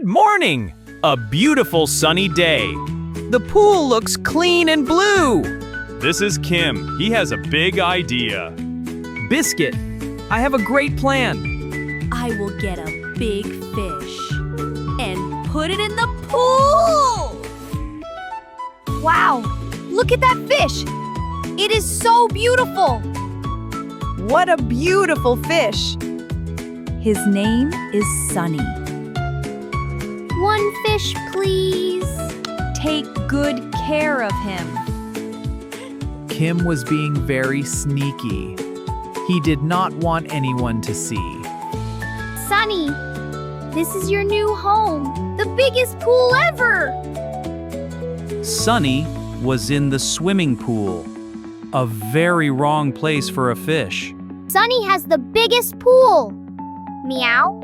morning! A beautiful sunny day. The pool looks clean and blue. This is Kim. He has a big idea. Biscuit, I have a great plan. I will get a big fish and put it in the pool! Wow, look at that fish! It is so beautiful! What a beautiful fish! His name is Sunny. One fish, please. Take good care of him. Kim was being very sneaky. He did not want anyone to see. Sunny, this is your new home. The biggest pool ever! Sunny was in the swimming pool. A very wrong place for a fish. Sunny has the biggest pool. Meow.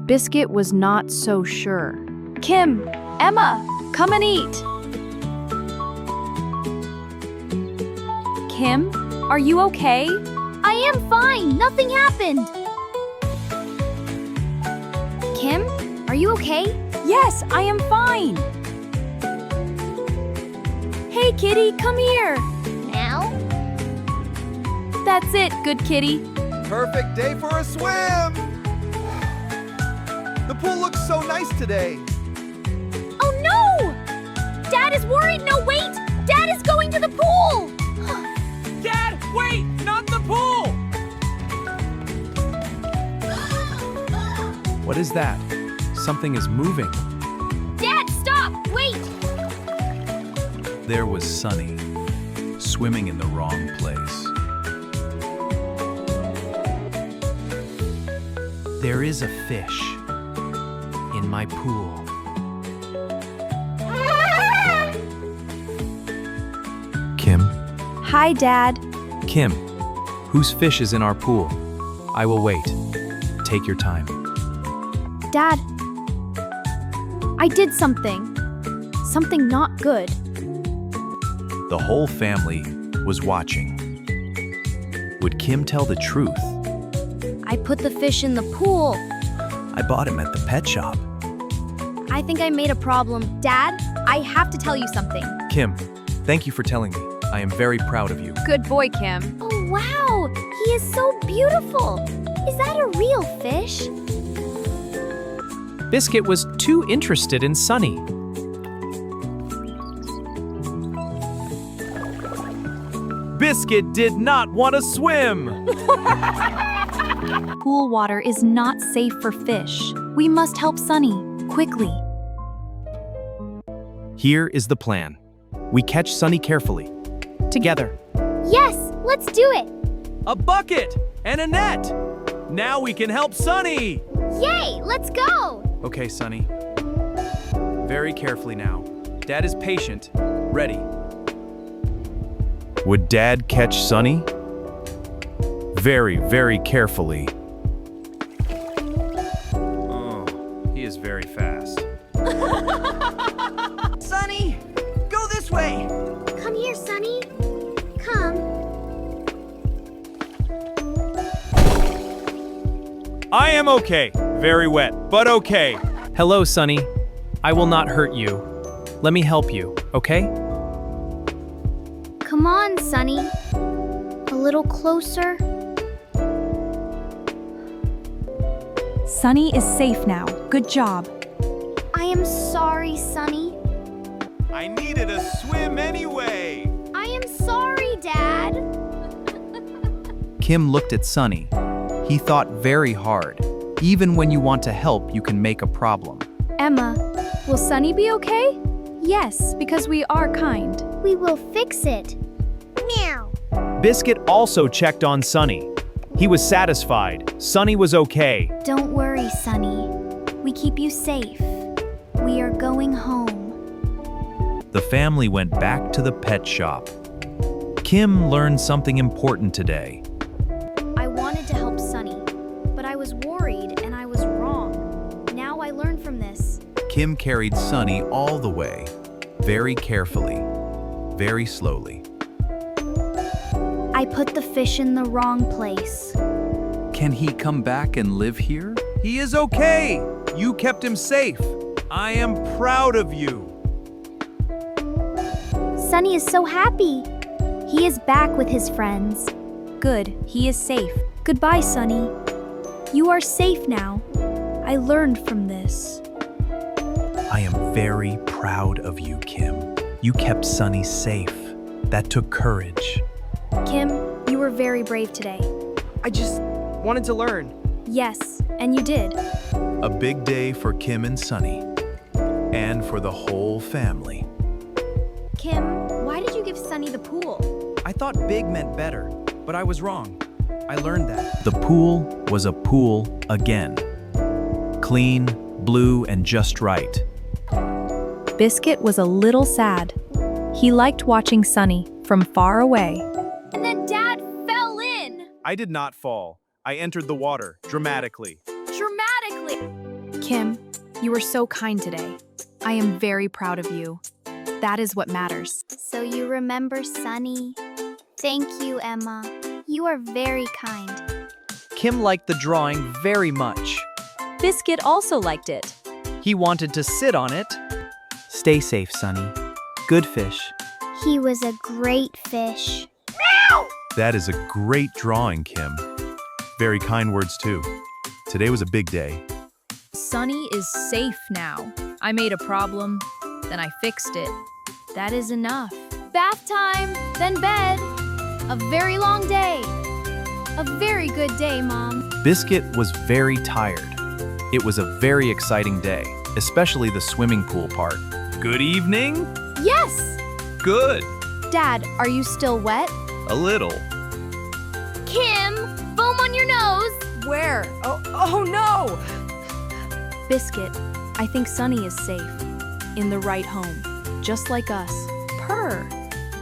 Biscuit was not so sure. Kim, Emma, come and eat. Kim, are you okay? I am fine. Nothing happened. Kim, are you okay? Yes, I am fine. Hey, kitty, come here. Meow. That's it, good kitty. Perfect day for a swim! The pool looks so nice today. Oh no! Dad is worried. No, wait! Dad is going to the pool! Dad, wait! Not the pool! What is that? Something is moving. Dad, stop! Wait! There was Sunny, swimming in the wrong place. There is a fish in my pool. Kim? Hi, Dad. Kim, whose fish is in our pool? I will wait. Take your time. Dad, I did something. Something not good. The whole family was watching. Would Kim tell the truth? I put the fish in the pool. I bought him at the pet shop. I think I made a problem. Dad, I have to tell you something. Kim, thank you for telling me. I am very proud of you. Good boy, Kim. Oh, wow! He is so beautiful! Is that a real fish? Biscuit was too interested in Sunny. Biscuit did not want to swim. Pool water is not safe for fish. We must help Sunny, quickly. Here is the plan. We catch Sunny carefully. Together. Yes, let's do it! A bucket and a net. Now we can help Sunny. Yay, let's go! Okay, Sunny. Very carefully now. Dad is patient. Ready. Would Dad catch Sunny? Very, very carefully. Oh, he is very fast. Sunny, go this way! Come here, Sunny. Come. I am okay. Very wet, but okay. Hello, Sunny. I will not hurt you. Let me help you, okay? Come on, Sunny. A little closer. Sunny is safe now. Good job. I am sorry, Sunny. I needed a swim anyway! I am sorry, Dad. Kim looked at Sunny. He thought very hard. Even when you want to help, you can make a problem. Emma, will Sunny be okay? Yes, because we are kind. We will fix it. Meow. Biscuit also checked on Sunny. He was satisfied. Sunny was okay. Don't worry, Sunny. We keep you safe. We are going home. The family went back to the pet shop. Kim learned something important today. I wanted to help Sunny, but I was worried and I was wrong. Now I learned from this. Kim carried Sunny all the way, very carefully, very slowly. I put the fish in the wrong place. Can he come back and live here? He is okay! You kept him safe. I am proud of you. Sunny is so happy. He is back with his friends. Good, he is safe. Goodbye, Sunny. You are safe now. I learned from this. I am very proud of you, Kim. You kept Sunny safe. That took courage. Kim, you were very brave today. I just wanted to learn. Yes, and you did. A big day for Kim and Sunny, and for the whole family. Kim, why did you give Sunny the pool? I thought big meant better, but I was wrong. I learned that. The pool was a pool again. Clean, blue, and just right. Biscuit was a little sad. He liked watching Sunny from far away. And then Dad fell in. I did not fall. I entered the water dramatically. Dramatically. Kim, you were so kind today. I am very proud of you. That is what matters. So you remember Sunny. Thank you, Emma. You are very kind. Kim liked the drawing very much. Biscuit also liked it. He wanted to sit on it. Stay safe, Sunny. Good fish. He was a great fish. That is a great drawing, Kim. Very kind words, too. Today was a big day. Sunny is safe now. I made a problem, then I fixed it. That is enough. Bath time, then bed. A very long day. A very good day, Mom. Biscuit was very tired. It was a very exciting day, especially the swimming pool part. Good evening? Yes! Good. Dad, are you still wet? A little. Kim, foam on your nose. Where? Oh no! Biscuit, I think Sunny is safe. In the right home. Just like us. Purr.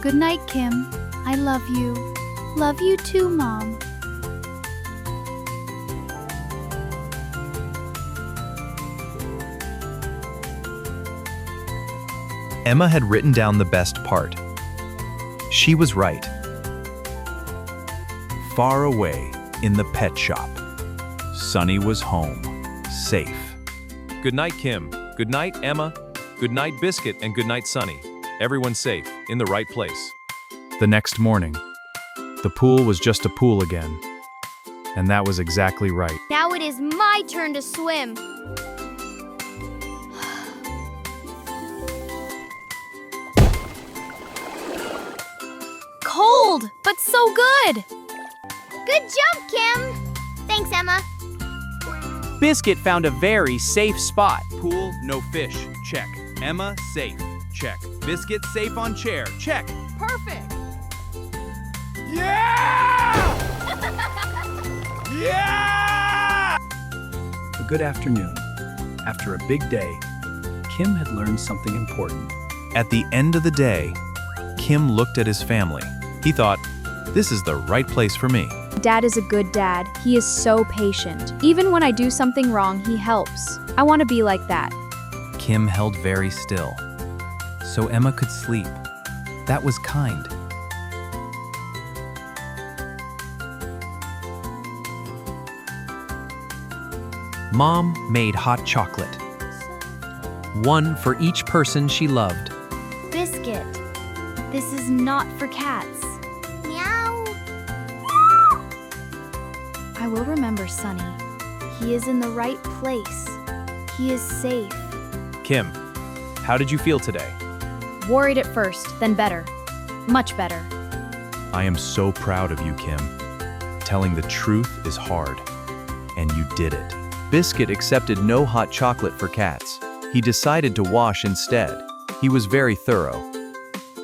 Good night, Kim. I love you. Love you too, Mom. Emma had written down the best part. She was right. Far away in the pet shop, Sunny was home, safe. Good night, Kim. Good night, Emma. Good night, Biscuit, and good night, Sunny. Everyone's safe, in the right place. The next morning, the pool was just a pool again. And that was exactly right. Now it is my turn to swim. Cold, but so good. Good jump, Kim. Thanks, Emma. Biscuit found a very safe spot. Pool, no fish. Check. Emma, safe. Check. Biscuit, safe on chair. Check. Perfect. Yeah! Yeah! A good afternoon. After a big day, Kim had learned something important. At the end of the day, Kim looked at his family. He thought, this is the right place for me. Dad is a good dad. He is so patient. Even when I do something wrong, he helps. I want to be like that. Kim held very still, so Emma could sleep. That was kind. Mom made hot chocolate. One for each person she loved. Biscuit, this is not for cats. Meow. I will remember Sunny. He is in the right place. He is safe. Kim, how did you feel today? Worried at first, then better. Much better. I am so proud of you, Kim. Telling the truth is hard, and you did it. Biscuit accepted no hot chocolate for cats. He decided to wash instead. He was very thorough.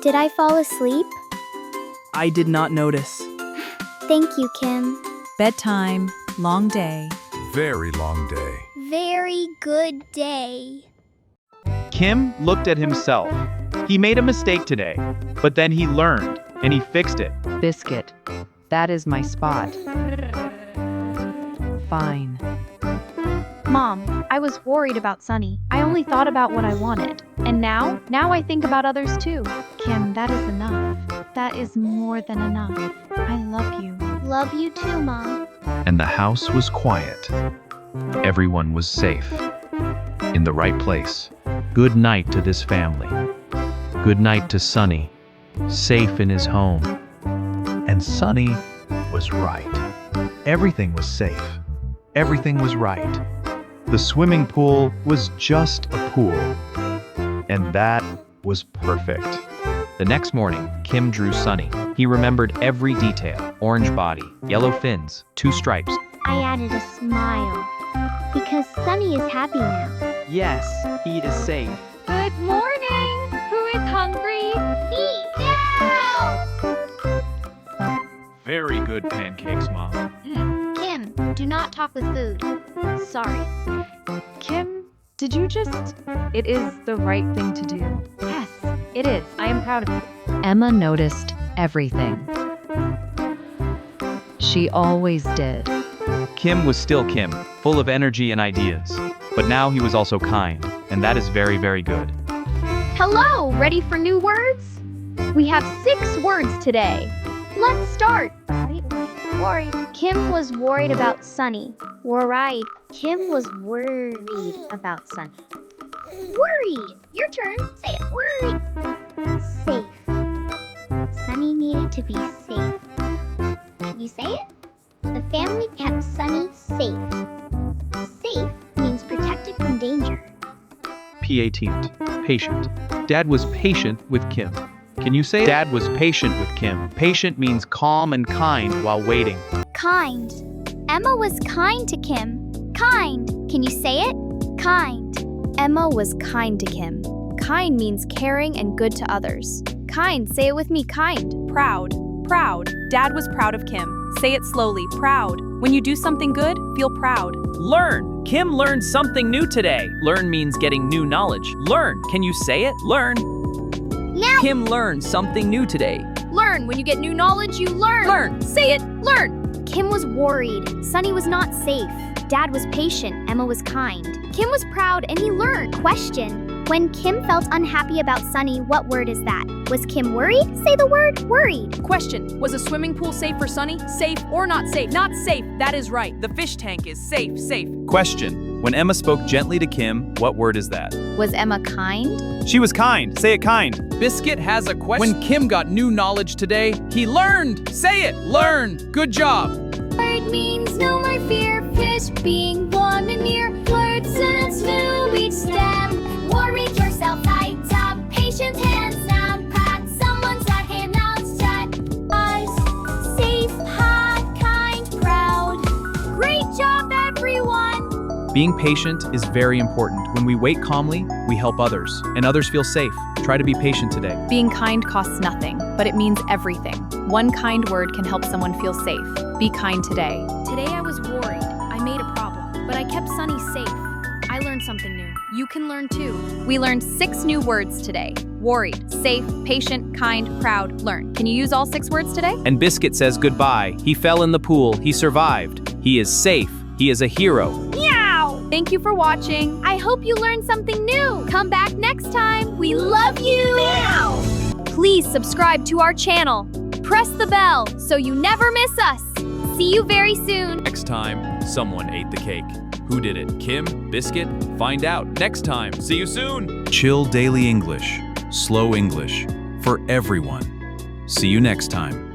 Did I fall asleep? I did not notice. Thank you, Kim. Bedtime, long day. Very long day. Very good day. Kim looked at himself. He made a mistake today, but then he learned and he fixed it. Biscuit, that is my spot. Fine. Mom, I was worried about Sunny. I only thought about what I wanted. And now I think about others too. Kim, that is enough. That is more than enough. I love you. Love you too, Mom. And the house was quiet. Everyone was safe. In the right place. Good night to this family. Good night to Sunny, safe in his home. And Sunny was right. Everything was safe. Everything was right. The swimming pool was just a pool. And that was perfect. The next morning, Kim drew Sunny. He remembered every detail. Orange body, yellow fins, 2 stripes. I added a smile. Because Sunny is happy now. Yes, he is safe. Good morning! Who is hungry? Me! Now! Very good pancakes, Mom. Kim, do not talk with food. Sorry. Kim, did you just... It is the right thing to do. Yes, it is. I am proud of you. Emma noticed everything. She always did. Kim was still Kim, full of energy and ideas. But now he was also kind, and that is very, very good. Hello, ready for new words? We have 6 words today. Let's start. Worried. Kim was worried about Sunny. Worried. Kim was worried about Sunny. Worried. Your turn. Say it. Worried. Safe. Sunny needed to be safe. Can you say it? The family kept Sunny safe. Safe means protected from danger. Patient. Dad was patient with Kim. Can you say it? Dad was patient with Kim. Patient means calm and kind while waiting. Kind. Emma was kind to Kim. Kind. Can you say it? Kind. Emma was kind to Kim. Kind means caring and good to others. Kind. Say it with me. Kind. Proud. Proud. Dad was proud of Kim. Say it slowly. Proud. When you do something good, feel proud. Learn. Kim learned something new today. Learn means getting new knowledge. Learn. Can you say it? Learn. Now. Kim learned something new today. Learn. When you get new knowledge, you learn. Learn. Say it. Learn. Kim was worried. Sunny was not safe. Dad was patient. Emma was kind. Kim was proud and he learned. Question. When Kim felt unhappy about Sunny, what word is that? Was Kim worried? Say the word worried. Question. Was a swimming pool safe for Sunny? Safe or not safe? Not safe. That is right. The fish tank is safe. Safe. Question. When Emma spoke gently to Kim, what word is that? Was Emma kind? She was kind. Say it kind. Biscuit has a question. When Kim got new knowledge today, he learned. Say it. Learn. Good job. Word means no more fear. Fish being warm and near. Word sentence new each stem. Worried yourself tight up. Patient hands down. Pat someone's right hand outstretched. Us. Safe, hot, kind, proud. Great job, everyone. Being patient is very important. When we wait calmly, we help others, and others feel safe. Try to be patient today. Being kind costs nothing, but it means everything. One kind word can help someone feel safe. Be kind today. Today I was worried. I made a problem, but I kept Sunny safe. I learned something new. You can learn too. We learned 6 new words today. Worried, safe, patient, kind, proud, learn. Can you use all 6 words today? And Biscuit says goodbye. He fell in the pool. He survived. He is safe. He is a hero. Meow! Thank you for watching. I hope you learned something new. Come back next time. We love you. Meow! Please subscribe to our channel. Press the bell so you never miss us. See you very soon. Next time, someone ate the cake. Who did it? Kim? Biscuit? Find out next time. See you soon. Chill Daily English. Slow English. For everyone. See you next time.